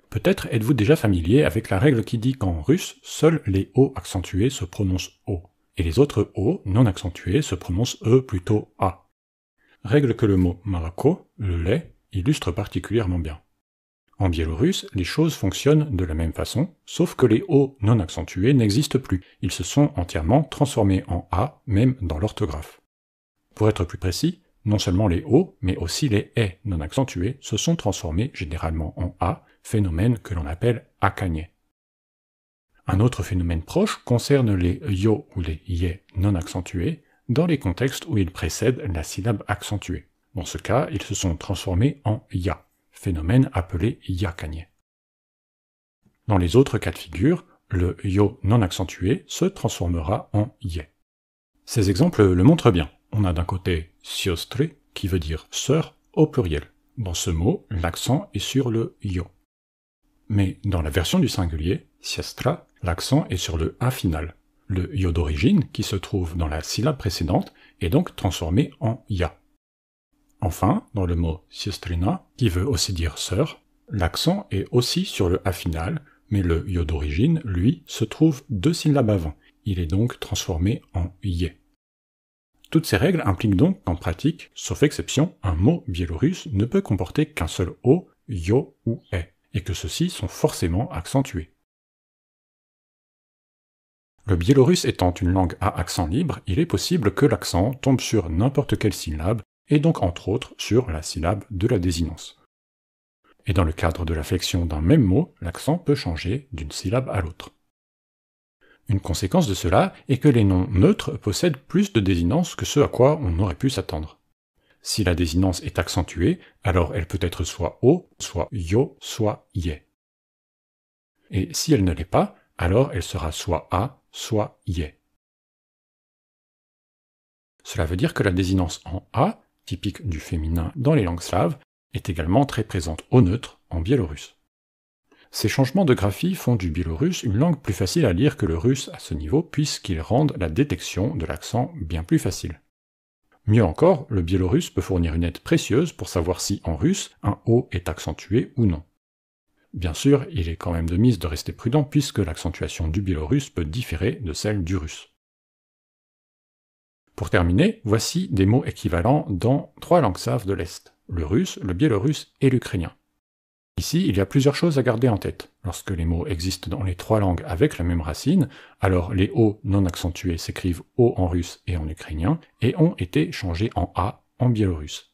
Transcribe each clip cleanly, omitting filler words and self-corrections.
Peut-être êtes-vous déjà familier avec la règle qui dit qu'en russe, seuls les O accentués se prononcent O, et les autres O non accentués se prononcent E plutôt A. Règle que le mot moloko, le lait, illustre particulièrement bien. En biélorusse, les choses fonctionnent de la même façon, sauf que les O non accentués n'existent plus, ils se sont entièrement transformés en A, même dans l'orthographe. Pour être plus précis, non seulement les O, mais aussi les E non accentués se sont transformés généralement en A, phénomène que l'on appelle akanye. Un autre phénomène proche concerne les yo ou les ye non accentués, dans les contextes où ils précèdent la syllabe accentuée. Dans ce cas, ils se sont transformés en ya, phénomène appelé yakanye. Dans les autres cas de figure, le yo non accentué se transformera en ye. Ces exemples le montrent bien. On a d'un côté siostry, qui veut dire sœur au pluriel. Dans ce mot, l'accent est sur le yo. Mais dans la version du singulier, siestra, l'accent est sur le a final. Le yo d'origine, qui se trouve dans la syllabe précédente, est donc transformé en ya. Enfin, dans le mot siestrina, qui veut aussi dire sœur, l'accent est aussi sur le a final, mais le yo d'origine, lui, se trouve 2 syllabes avant. Il est donc transformé en ye. Toutes ces règles impliquent donc qu'en pratique, sauf exception, un mot biélorusse ne peut comporter qu'un seul o, yo ou e, et que ceux-ci sont forcément accentués. Le biélorusse étant une langue à accent libre, il est possible que l'accent tombe sur n'importe quelle syllabe, et donc entre autres sur la syllabe de la désinence. Et dans le cadre de la flexion d'un même mot, l'accent peut changer d'une syllabe à l'autre. Une conséquence de cela est que les noms neutres possèdent plus de désinence que ce à quoi on aurait pu s'attendre. Si la désinence est accentuée, alors elle peut être soit o, soit yo, soit ye. Et si elle ne l'est pas, alors elle sera soit a, soit ye. Cela veut dire que la désinence en a, typique du féminin dans les langues slaves, est également très présente au neutre en biélorusse. Ces changements de graphie font du biélorusse une langue plus facile à lire que le russe à ce niveau, puisqu'ils rendent la détection de l'accent bien plus facile. Mieux encore, le biélorusse peut fournir une aide précieuse pour savoir si, en russe, un O est accentué ou non. Bien sûr, il est quand même de mise de rester prudent puisque l'accentuation du biélorusse peut différer de celle du russe. Pour terminer, voici des mots équivalents dans 3 langues slaves de l'Est, le russe, le biélorusse et l'ukrainien. Ici, il y a plusieurs choses à garder en tête. Lorsque les mots existent dans les 3 langues avec la même racine, alors les O non accentués s'écrivent O en russe et en ukrainien, et ont été changés en A en biélorusse.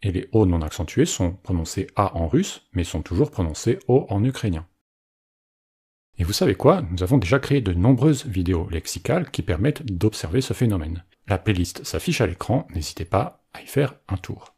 Et les O non accentués sont prononcés A en russe, mais sont toujours prononcés O en ukrainien. Et vous savez quoi? Nous avons déjà créé de nombreuses vidéos lexicales qui permettent d'observer ce phénomène. La playlist s'affiche à l'écran, n'hésitez pas à y faire un tour.